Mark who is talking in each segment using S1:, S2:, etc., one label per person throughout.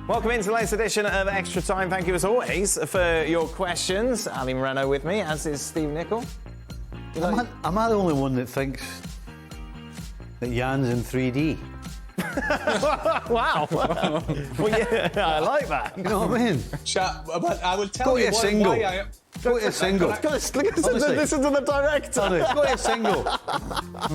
S1: Welcome into the latest edition of Extra Time. Thank you as always for your questions. Ali Moreno with me, as is Steve Nicol.
S2: Am I the only one that thinks that Jan's in 3D?
S1: Wow. Well, yeah, I like that.
S2: You know what I mean?
S3: But I will tell you why I am...
S2: Go to a single.
S1: Listen to the director.
S2: Go to a single.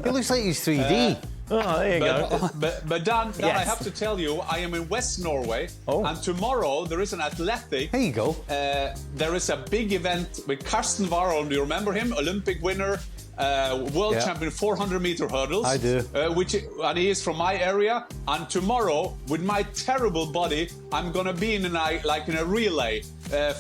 S2: He looks like he's 3D.
S1: Oh, there you go.
S3: But Dan,
S1: Yes.
S3: I have to tell you, I am in West Norway, and tomorrow there is an athletic.
S2: There you go.
S3: There is a big event with Karsten Warholm. Do you remember him? Olympic winner, world champion 400-meter hurdles.
S2: I do.
S3: And he is from my area. And tomorrow, with my terrible body, I'm gonna be in a relay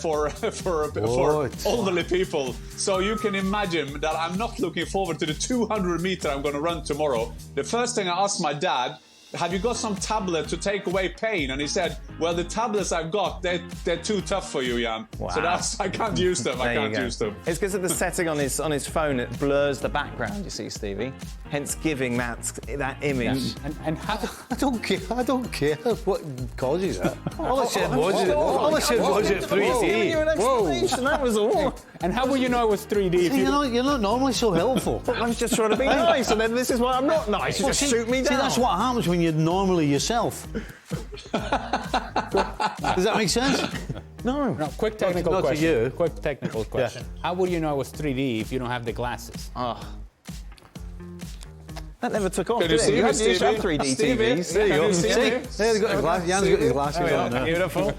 S3: for elderly people. So you can imagine that I'm not looking forward to the 200-meter I'm gonna run tomorrow. The first thing I asked my dad, have you got some tablet to take away pain? And he said, well, the tablets I've got, they're too tough for you, Jan.
S1: Wow.
S3: So I can't use them. I can't use them.
S1: It's because of the setting on his phone, it blurs the background, you see, Stevie. Hence giving that image.
S2: Yeah. And how, I don't care what causes that. All I said was it 3D.
S1: Whoa. That was all.
S4: And how will you know it was 3D?
S2: You're not normally so helpful.
S1: I was just trying to be nice, and then this is why I'm not nice. You just shoot me down.
S2: See, that's what happens when you're normally yourself. Does that make sense?
S4: No, quick technical question.
S2: To you.
S4: Quick technical question.
S2: Yeah.
S4: How will you know it was 3D if you don't have the glasses?
S1: That never took off,
S3: Can
S1: did
S3: you
S1: it?
S3: see
S1: You
S3: me,
S1: had to use
S3: Stevie?
S1: 3D
S3: Stevie?
S1: TVs.
S3: There you go.
S2: See? Jan's got his glasses on now.
S1: Beautiful.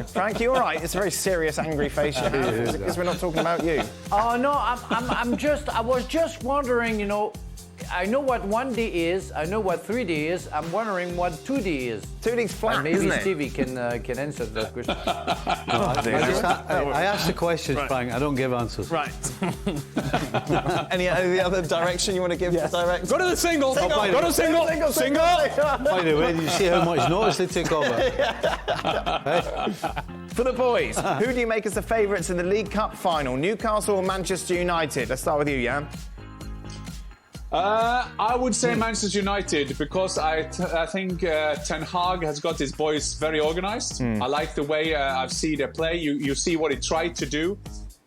S1: Frank, you all right? It's a very serious, angry face you have. Because we're not talking about you.
S5: Oh no, I was just wondering, you know, I know what 1D is, I know what 3D is, I'm wondering what 2D is.
S1: 2D's flat,
S5: And maybe
S1: isn't it?
S5: Stevie can answer that question.
S2: I ask the questions, Frank. I don't give answers.
S1: Right. Any other direction you want to give the director?
S4: Go to the single.
S1: Single.
S4: Go to single.
S2: By the way, did you see how much notice they took over?
S1: For the boys, who do you make as the favourites in the League Cup final? Newcastle or Manchester United? Let's start with you, Jan.
S3: I would say Manchester United because I think Ten Hag has got his boys very organised. I like the way I've seen them play. You see what he tried to do.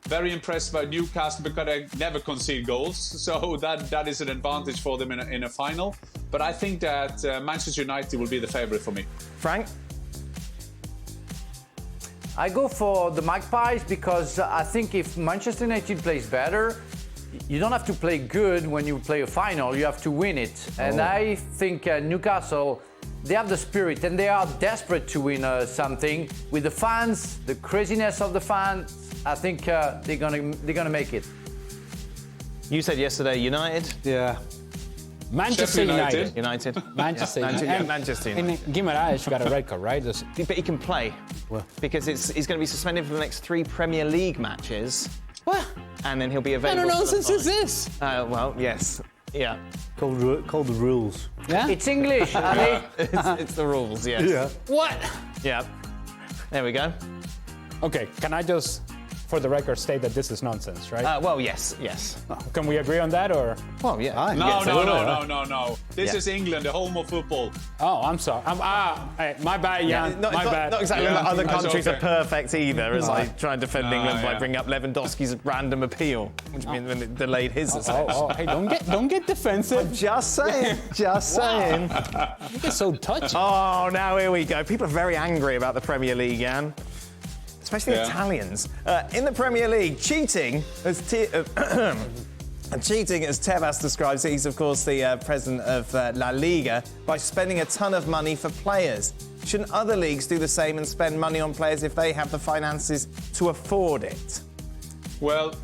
S3: Very impressed by Newcastle because they never concede goals. So that is an advantage for them in a final. But I think that Manchester United will be the favourite for me.
S1: Frank?
S5: I go for the Magpies because I think if Manchester United plays better, you don't have to play good when you play a final, you have to win it. And I think Newcastle, they have the spirit and they are desperate to win something. With the fans, the craziness of the fans, I think they're gonna make it.
S1: You said yesterday United.
S2: Yeah.
S4: Manchester United.
S1: Manchester United. Manchester United.
S4: And Guimaraes got a red card, right?
S1: But he can play. Because he's going to be suspended for the next 3 Premier League matches.
S4: What?
S1: And then he'll be available.
S4: What kind of
S1: for the
S4: nonsense is
S1: final.
S4: this?
S1: Well, yes. Yeah.
S2: Called the rules.
S4: Yeah?
S5: It's English, Ali.
S1: It's the rules, yes.
S2: Yeah.
S4: What?
S1: Yeah. There we go.
S4: Okay, can I just, for the record, state that this is nonsense, right?
S1: Well, yes.
S4: Can we agree on that, or?
S1: Well, yeah.
S3: No. This is England, the home of football.
S4: Oh, I'm sorry. Hey, my bad, Jan.
S1: Not
S4: bad.
S1: Not exactly
S3: Yeah,
S1: like other
S3: that's
S1: countries
S3: okay.
S1: are perfect either, as I try and defend England by
S3: yeah.
S1: bringing up Lewandowski's random appeal, which means when it delayed his
S4: Hey, don't get defensive.
S1: Just saying.
S4: You get so touchy.
S1: Oh, now here we go. People are very angry about the Premier League, Jan. Especially Italians. In the Premier League, cheating, as Tebas describes it, he's of course the president of La Liga, by spending a ton of money for players. Shouldn't other leagues do the same and spend money on players if they have the finances to afford it?
S3: Well,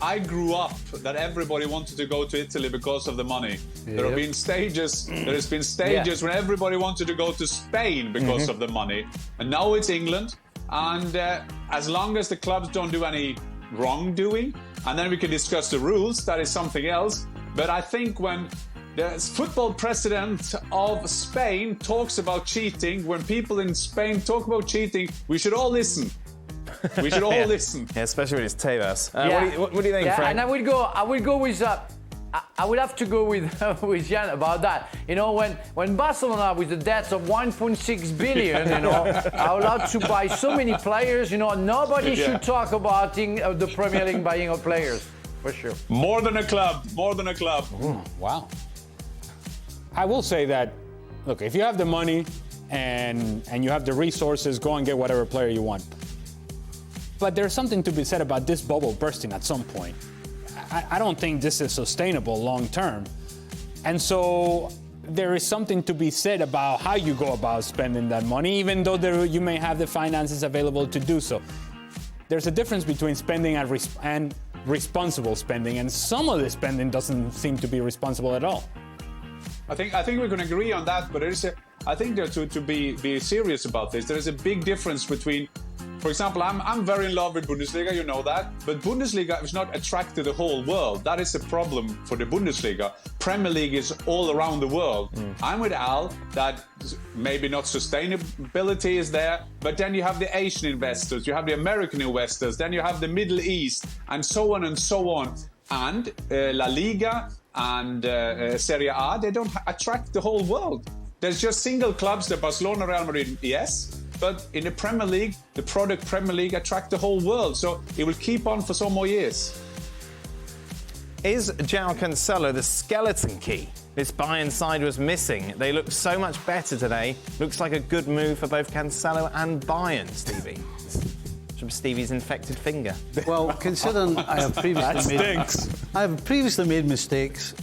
S3: I grew up that everybody wanted to go to Italy because of the money.
S2: Yep.
S3: There have been stages. There has been stages when everybody wanted to go to Spain because of the money, and now it's England. And as long as the clubs don't do any wrongdoing, and then we can discuss the rules, that is something else. But I think when the football president of Spain talks about cheating, when people in Spain talk about cheating, we should all listen. We should all listen.
S1: Yeah, especially when it's Tebas.
S5: Yeah.
S1: What do you think, Frank?
S5: And I will go with I will have to go with with Jan about that. You know, when Barcelona with the debts of 1.6 billion, you know, are allowed to buy so many players, you know, nobody should talk about the Premier League buying of players, for sure.
S3: More than a club. More than a club.
S4: Wow. I will say that, look, if you have the money and you have the resources, go and get whatever player you want. But there's something to be said about this bubble bursting at some point. I don't think this is sustainable long term. And so there is something to be said about how you go about spending that money, even though you may have the finances available to do so. There's a difference between spending and responsible spending, and some of the spending doesn't seem to be responsible at all.
S3: I think we can agree on that, but I think that to be serious about this, there is a big difference between, for example, I'm very in love with Bundesliga, you know that, but Bundesliga is not attracted the whole world. That is a problem for the Bundesliga. Premier League is all around the world. I'm with Al that maybe not sustainability is there, but then you have the Asian investors, you have the American investors, then you have the Middle East, and so on and so on. And La Liga and Serie A, they don't attract the whole world. There's just single clubs, the Barcelona, Real Madrid, yes. But in the Premier League, the product Premier League attract the whole world. So it will keep on for some more years.
S1: Is Joao Cancelo the skeleton key this Bayern side was missing? They look so much better today. Looks like a good move for both Cancelo and Bayern, Stevie. From Stevie's infected finger.
S2: Well, considering I have previously made mistakes.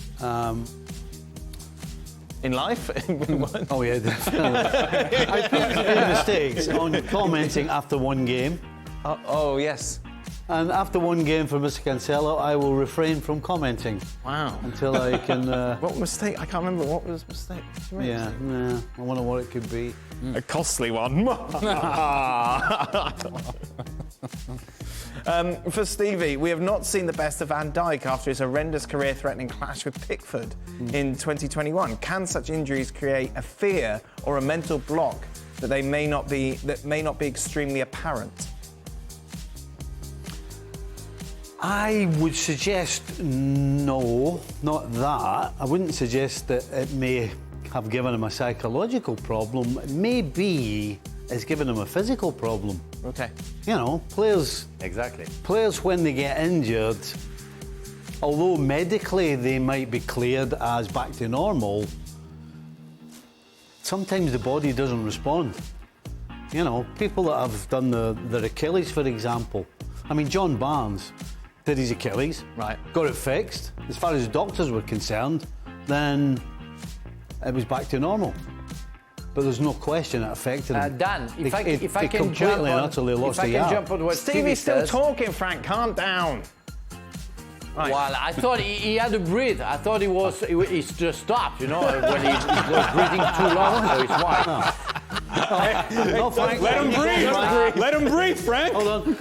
S1: In life?
S2: Oh yeah, definitely. I previously made mistakes on commenting after one game.
S1: Oh yes.
S2: And after one game for Mr. Cancelo, I will refrain from commenting.
S1: Wow.
S2: Until I can...
S1: What mistake? I can't remember. What was the mistake?
S2: Yeah, I wonder what it could be.
S1: A costly one. For Stevie, we have not seen the best of Van Dijk after his horrendous career-threatening clash with Pickford in 2021. Can such injuries create a fear or a mental block that may not be extremely apparent?
S2: I would suggest no, not that. I wouldn't suggest that it may have given him a psychological problem. Maybe it's given him a physical problem.
S1: Okay.
S2: You know, players...
S5: Exactly.
S2: Players, when they get injured, although medically they might be cleared as back to normal, sometimes the body doesn't respond. You know, people that have done their Achilles, for example. I mean, John Barnes did his Achilles,
S1: right?
S2: Got it fixed. As far as doctors were concerned, then it was back to normal. But there's no question it affected him.
S5: Dan, if I can
S2: completely
S5: jump
S2: and utterly
S5: on,
S2: lost
S5: if I
S2: the
S5: can
S2: yard.
S5: jump on what
S1: Stevie's still
S5: says,
S1: talking, Frank. Calm down. Right.
S5: Well, I thought he had to breathe. I thought he just stopped, you know, when he was breathing too long, so it's why.
S2: No, Frank,
S4: Let him breathe.
S2: Frank.
S4: Let him breathe, Frank.
S2: Hold on.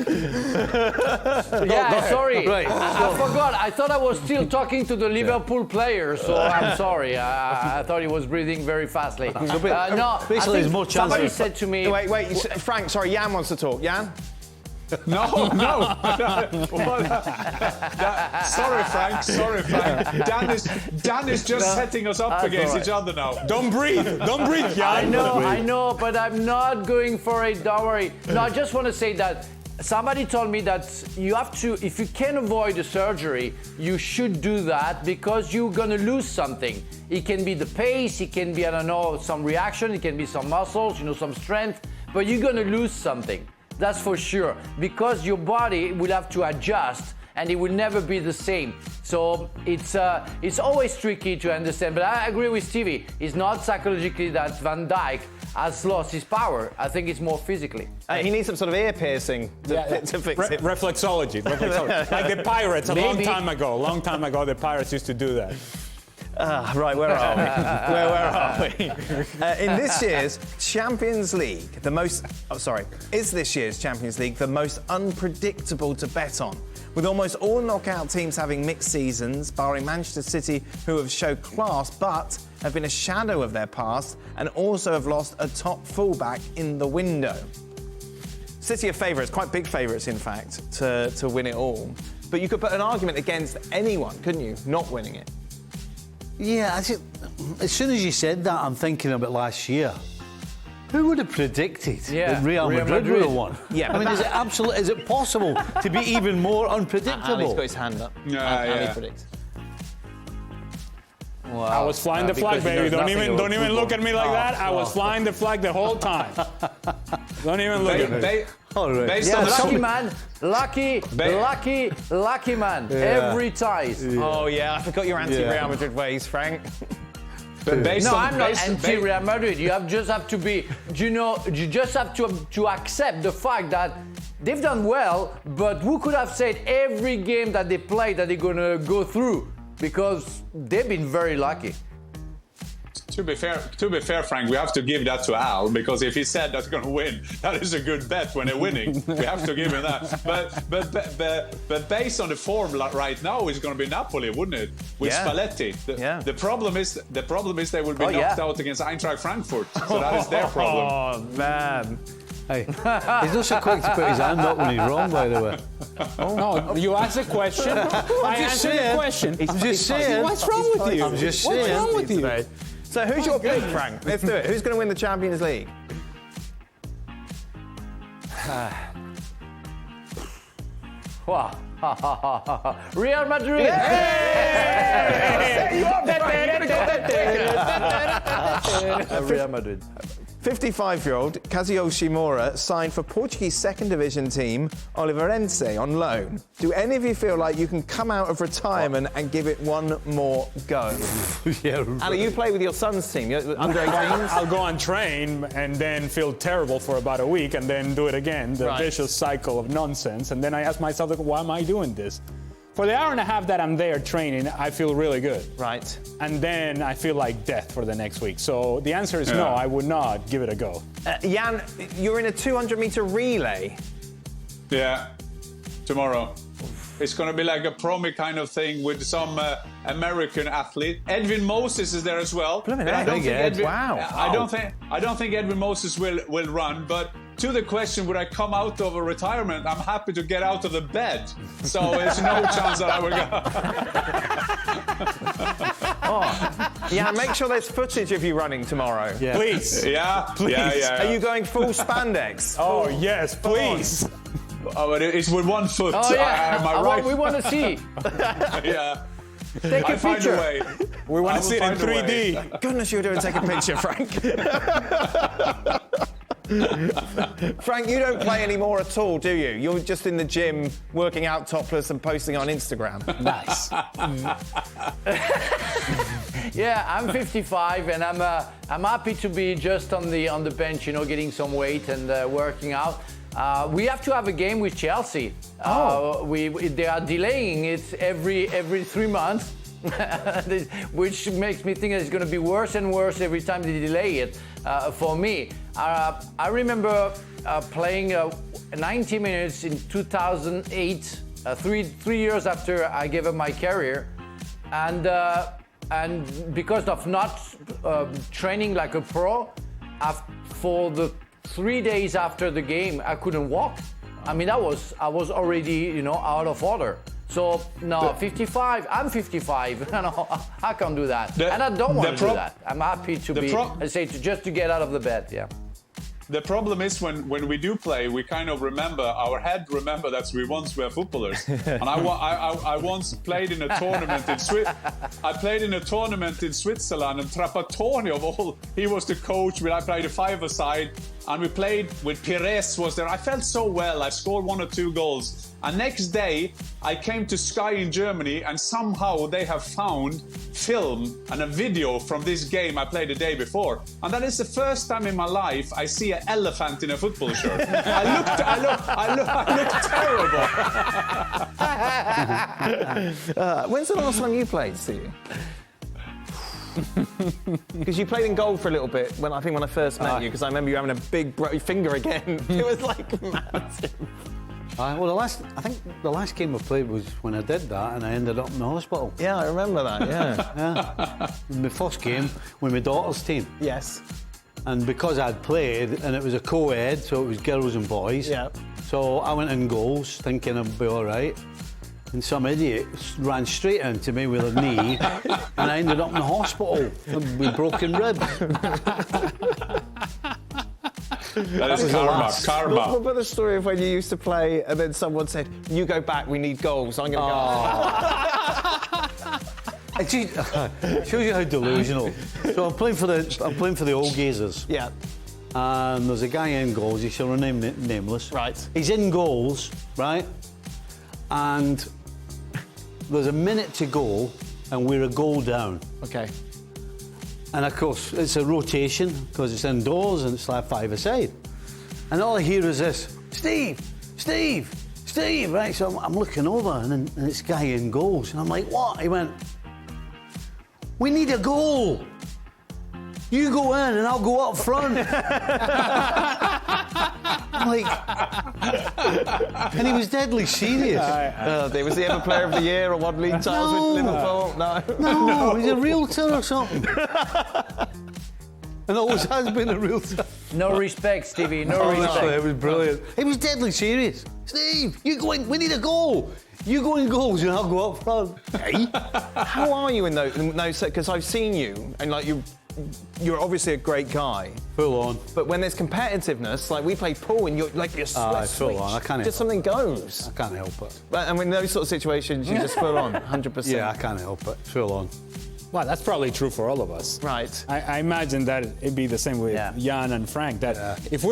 S5: Yeah, sorry.
S2: Right.
S5: I forgot. I thought I was still talking to the Liverpool player, so I'm sorry. I thought he was breathing very fastly. No,
S2: basically, there's more chance.
S5: Somebody said to me...
S1: Wait, Frank, sorry, Jan wants to talk. Jan?
S3: No. Sorry, Frank. Dan is just setting us up against each other now.
S4: Don't breathe, Jan.
S5: I know, but I'm not going for it. Don't worry. No, I just want to say that somebody told me that you have to, if you can avoid a surgery, you should do that because you're going to lose something. It can be the pace, it can be, I don't know, some reaction, it can be some muscles, you know, some strength, but you're going to lose something. That's for sure, because your body will have to adjust and it will never be the same. So it's always tricky to understand, but I agree with Stevie. It's not psychologically that Van Dijk has lost his power. I think it's more physically.
S1: He needs some sort of ear piercing to fix it.
S4: Reflexology. Like the Pirates a long time ago, the Pirates used to do that.
S1: Right, where are we? Where are we? In this year's Champions League, is this year's Champions League the most unpredictable to bet on? With almost all knockout teams having mixed seasons, barring Manchester City, who have showed class but have been a shadow of their past and also have lost a top fullback in the window. City are favourites, quite big favourites in fact, to win it all. But you could put an argument against anyone, couldn't you, not winning it?
S2: Yeah, as soon as you said that, I'm thinking about last year. Who would have predicted that Real Madrid would have won?
S1: Yeah,
S2: I mean, is it possible to be even more
S1: Ali's
S2: unpredictable?
S1: got his hand up.
S3: Yeah.
S1: Predicts.
S5: Wow.
S4: I was flying the flag, baby. Don't even look at me like that. I was flying the flag the whole time. Don't even look at me.
S2: All right.
S3: Based
S5: Yeah,
S3: on
S5: lucky man, lucky man. Every tie.
S1: Oh yeah, I forgot your anti-Real Madrid ways, Frank.
S3: But based
S5: No,
S3: on,
S5: I'm not
S3: based-
S5: anti-Real Madrid. You just have to be, you just have to accept the fact that they've done well, but who could have said every game that they play that they're gonna go through? Because they've been very lucky.
S3: To be fair, Frank, we have to give that to Al, because if he said that's going to win, that is a good bet when they're winning. We have to give him that. But based on the form right now, it's going to be Napoli, wouldn't it? With Spalletti. The problem is they will be knocked out against Eintracht Frankfurt. So that is their problem.
S1: Oh man.
S2: Hey, he's not so quick to put his hand up when he's wrong, by the way.
S4: No, you asked a question. I answered the question.
S2: I'm just saying.
S4: What's wrong with you?
S2: I'm just
S4: What's
S2: saying.
S4: wrong with you?
S1: So who's your pick, Frank? Let's do it. Who's going to win the Champions League?
S5: Wow. Real Madrid. Real Madrid.
S1: 55-year-old Kazuyo Shimura signed for Portuguese second division team Oliveirense on loan. Do any of you feel like you can come out of retirement and give it one more go?
S2: Yeah.
S1: Ali, you play with your son's team, under 18s?
S4: I'll go and train and then feel terrible for about a week and then do it again. The vicious cycle of nonsense. And then I ask myself, like, why am I doing this? For the hour and a half that I'm there training, I feel really good.
S1: Right.
S4: And then I feel like death for the next week. So the answer is no, I would not give it a go.
S1: Jan, you're in a 200-meter relay.
S3: Yeah, tomorrow. It's going to be like a promi kind of thing with some American athlete. Edwin Moses is there as well.
S1: Blimey,
S3: But I don't think Edwin,
S1: wow.
S3: I don't think Edwin Moses will run. But to the question, would I come out of a retirement? I'm happy to get out of the bed. So there's no chance that I will go.
S1: Yeah, make sure there's footage of you running tomorrow.
S2: Yeah.
S4: Please.
S3: Yeah,
S4: Please.
S3: Yeah.
S1: Are you going full spandex?
S4: Oh, yes, please.
S3: Oh, but it's with one foot.
S5: Oh yeah.
S3: My right.
S5: We want to see.
S3: Yeah.
S5: Take a
S3: I find
S5: picture.
S3: a way.
S4: We want
S3: I
S4: to
S3: will
S4: see it in
S3: find a way.
S4: 3D.
S1: Goodness, you're doing take a picture, Frank. Frank, you don't play anymore at all, do you? You're just in the gym, working out topless and posting on Instagram.
S4: Nice.
S5: Yeah, I'm 55 and I'm happy to be just on the bench, getting some weight and working out. We have to have a game with Chelsea. They are delaying it every 3 months, which makes me think it's going to be worse and worse every time they delay it. For me, I remember playing 90 minutes in 2008, 3 years after I gave up my career, and because of not training like a pro, for the 3 days after the game, I couldn't walk. I mean, I was already, out of order. So no, 55. I'm 55. I can't do that, and I don't want to do that. I'm happy to just to get out of the bed. Yeah.
S3: The problem is when we do play, we kind of remember, our head remember that we once were footballers. And I once played in a tournament in I played in a tournament in Switzerland, and Trapattoni of all, he was the coach. I played a five-a-side, and we played with Pires was there. I felt so well. I scored 1 or 2 goals. And next day, I came to Sky in Germany, and somehow they have found film and a video from this game I played the day before. And that is the first time in my life I see an elephant in a football shirt. I look terrible.
S1: When's the last time you played, Steve? Because you played in goal for a little bit when I first met you, because I remember you having a big finger again. It was like massive.
S2: Well, I think the last game I played was when I did that, and I ended up in the hospital.
S1: Yeah, I remember that,
S2: Yeah. My first game with my daughter's team.
S1: Yes.
S2: And because I'd played, and it was a co-ed, so it was girls and boys.
S1: Yeah.
S2: So I went in goals thinking I'd be all right. and some idiot ran straight into me with a knee, and I ended up in the hospital with broken ribs.
S3: That is karma. Karma.
S1: What about the story of when you used to play and then someone said, "You go back, we need goals. I'm going to go."
S2: It shows you how delusional. So I'm playing for the Old Gazers.
S1: Yeah.
S2: And there's a guy in goals. He shall remain nameless.
S1: Right.
S2: He's in goals, right? And there's a minute to go, and we're a goal down.
S1: Okay.
S2: And of course, it's a rotation because it's indoors and it's like 5-a-side. And all I hear is this: Steve, Steve, Steve. Right. So I'm looking over, and this guy in goals, and I'm like, what? He went, "We need a goal. You go in and I'll go up front." I'm like, and he was deadly serious.
S1: Was he ever Player of the Year or won league titles with Liverpool?
S2: No, he's a realtor or something. And always has been a realtor.
S5: No respect, Stevie. No respect.
S2: It was brilliant. He was deadly serious. Steve, you go in. We need a goal. You go in goals and I'll go up front. Hey?
S1: How are you in those? Because I've seen you, and like you're obviously a great guy.
S2: Full on.
S1: But when there's competitiveness, like we play pool, and you're like
S2: full on. I can't.
S1: Just something goes.
S2: I can't help it.
S1: And in those sort of situations, you just full on, 100%.
S2: Yeah, I can't help it. Full on.
S4: Well, that's probably true for all of us.
S1: Right.
S4: I imagine that it'd be the same with Jan and Frank. That if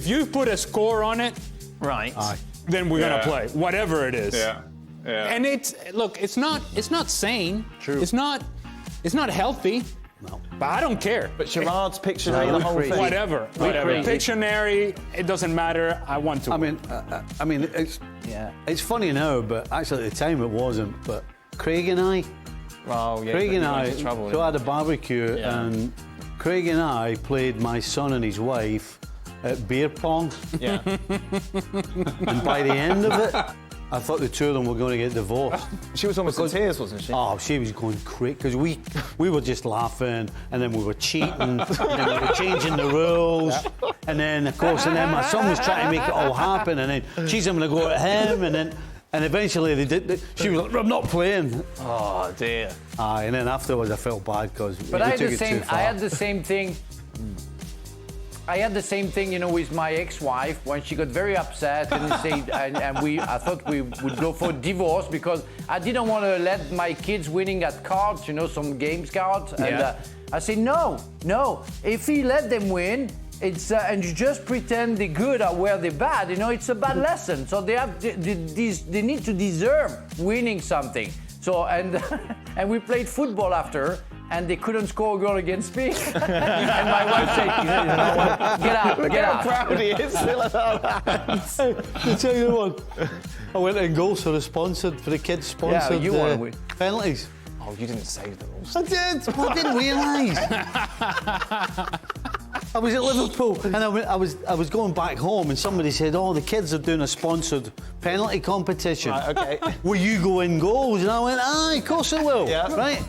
S4: you put a score on it,
S1: right,
S4: then we're gonna play whatever it is.
S3: Yeah. Yeah.
S4: And it's not sane.
S2: True.
S4: It's not healthy.
S2: No.
S4: But I don't care.
S1: But Gerard's Pictionary, the whole thing.
S4: Whatever. Pictionary, it doesn't matter. I want to.
S2: I mean, it's funny now, but actually at the time it wasn't. But Craig and I, Craig and I, so I had a barbecue, and Craig and I played my son and his wife at beer pong.
S1: Yeah.
S2: And by the end of it, I thought the two of them were going to get divorced.
S1: She was almost in tears, wasn't she?
S2: Oh, she was going crazy because we were just laughing, and then we were cheating, and then we were changing the rules, and then of course, and then my son was trying to make it all happen, and then she's having to go at him, and eventually they did. She was like, "I'm not playing."
S1: Oh dear.
S2: And then afterwards, I felt bad because.
S5: But I had the same. I had the same thing. I had the same thing, with my ex-wife when she got very upset and said, I thought we would go for divorce because I didn't want to let my kids winning at cards, some games cards. And I said, no. If he let them win, it's and you just pretend they're good or where they're bad, it's a bad lesson. So they need to deserve winning something. So and we played football after. And they couldn't score a goal against me. And my wife said, "Get out."
S1: Look how proud he is still at our hands.
S2: I'll tell you one. I went in goals for the kids sponsored
S5: you won.
S2: Penalties.
S1: Oh, you didn't save them all.
S2: I did. I didn't realise. I was at Liverpool and I was going back home and somebody said, "Oh, the kids are doing a sponsored penalty competition.
S1: Right, okay.
S2: Will you go in goals?" And I went, "Aye, of course I will."
S1: Yeah.
S2: Right.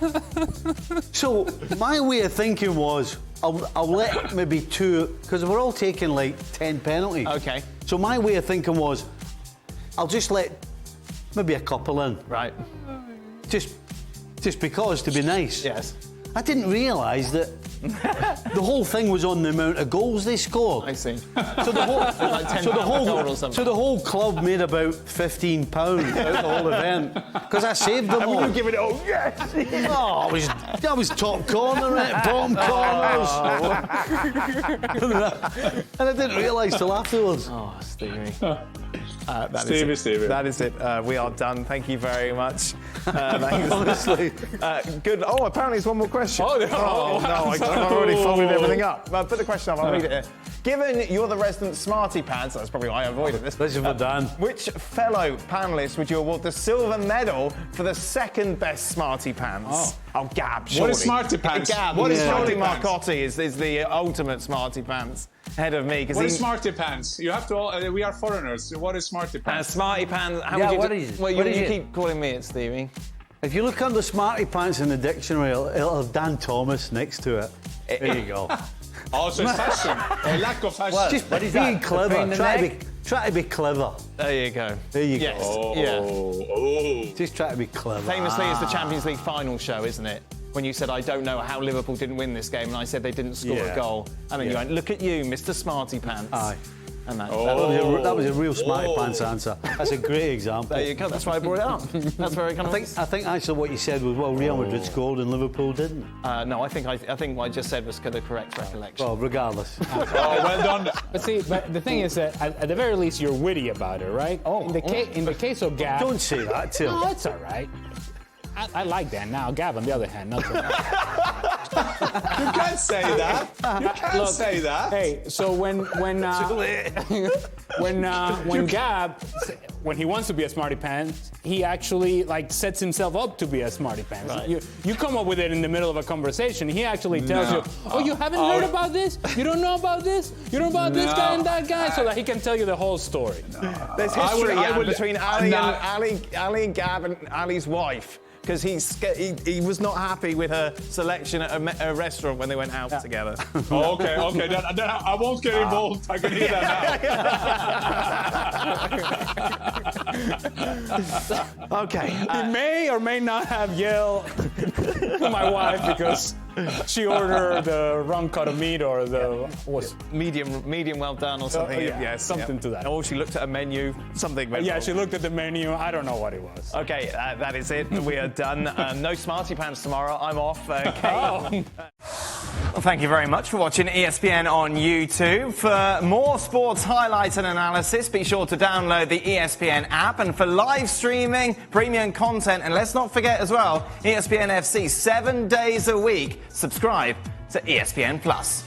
S2: So my way of thinking was, I'll let maybe two, because we're all taking like 10 penalties.
S1: Okay.
S2: So my way of thinking was, I'll just let maybe a couple in.
S1: Right.
S2: Just because, to be nice.
S1: Yes.
S2: I didn't realise that the whole thing was on the amount of goals they scored.
S1: I see.
S2: So the whole,
S1: like 10 or something.
S2: so the whole club made about £15 out of the whole event because I saved them all.
S1: You give it all. Yes.
S2: Oh, I was top corner, bottom corners, and I didn't realise till afterwards.
S1: Oh, Stevie.
S3: Stevie.
S1: That is it. We are done. Thank you very much.
S2: Honestly.
S1: Good. Oh, apparently it's one more question.
S4: Oh, no.
S1: I've already folded everything up. Put the question up. I'll read it here. Given you're the resident smarty pants, that's probably why I avoided this.
S2: This is for Dan.
S1: Which fellow panelist would you award the silver medal for the second best smarty pants? Oh, Gab. Surely.
S3: What is smarty pants?
S1: Gab.
S3: What is
S1: Surely
S3: smarty pants?
S1: Marcotti is the ultimate smarty pants. Ahead of me.
S3: What is smarty pants? You have to. We are foreigners. What is smarty pants?
S1: Smarty pants. How
S5: Yeah,
S1: would you
S5: what is it?
S1: Well,
S5: What
S1: you
S5: is it?
S1: keep calling me it, Stevie.
S2: If you look under smarty pants in the dictionary, it'll have Dan Thomas next to it. There you go.
S3: Also, it's fashion. A lack of fashion.
S5: What?
S2: Just
S5: What is
S2: being
S5: that?
S2: clever,
S5: Between the
S2: trying
S5: neck?
S2: Try to be clever.
S1: There you go.
S2: There you
S1: yes.
S2: go.
S1: Yeah.
S2: Just try to be clever.
S1: Famously, it's the Champions League final show, isn't it? When you said, I don't know how Liverpool didn't win this game, and I said they didn't score a goal. And then you went, look at you, Mr. Smarty Pants.
S2: Aye.
S1: And that,
S2: That was a real smarty pants answer. That's a great example.
S1: there you go. That's why I brought it up. That's where it kind of.
S2: I think actually what you said was, well, Real Madrid scored and Liverpool didn't.
S1: No, I think what I just said was the correct recollection.
S2: Well, regardless.
S3: Oh, well done.
S4: But see, but the thing is that at the very least you're witty about it, right? In the case of Gab,
S2: Don't say that, Tim.
S4: no, it's all right. I like that. Now Gab, on the other hand, not so much.
S3: You can't say that. You can't say that.
S4: Hey, so when Gab, when he wants to be a smarty pants, he actually like sets himself up to be a smarty pants.
S1: Right.
S4: You come up with it in the middle of a conversation. He actually tells you, "Oh, you haven't heard about this? You don't know about this? You don't know about this guy and that guy?" So that he can tell you the whole story.
S1: There's history between Ali
S3: No.
S1: and Ali and Gab and Ali's wife. Because he was not happy with her selection at a restaurant when they went out together.
S3: Oh, okay. Then I won't get involved. I can hear that
S1: now. Okay.
S4: He may or may not have yelled to my wife because she ordered the wrong cut of meat or the
S1: medium well done or something.
S4: something to that.
S1: Or she looked at a menu, something went wrong.
S4: She looked at the menu. I don't know what it was.
S1: Okay, that is it. We are done. No Smarty Pants tomorrow. I'm off. Kate. Well, thank you very much for watching ESPN on YouTube. For more sports highlights and analysis, be sure to download the ESPN app. And for live streaming, premium content, and let's not forget as well, ESPN FC 7 days a week. Subscribe to ESPN Plus.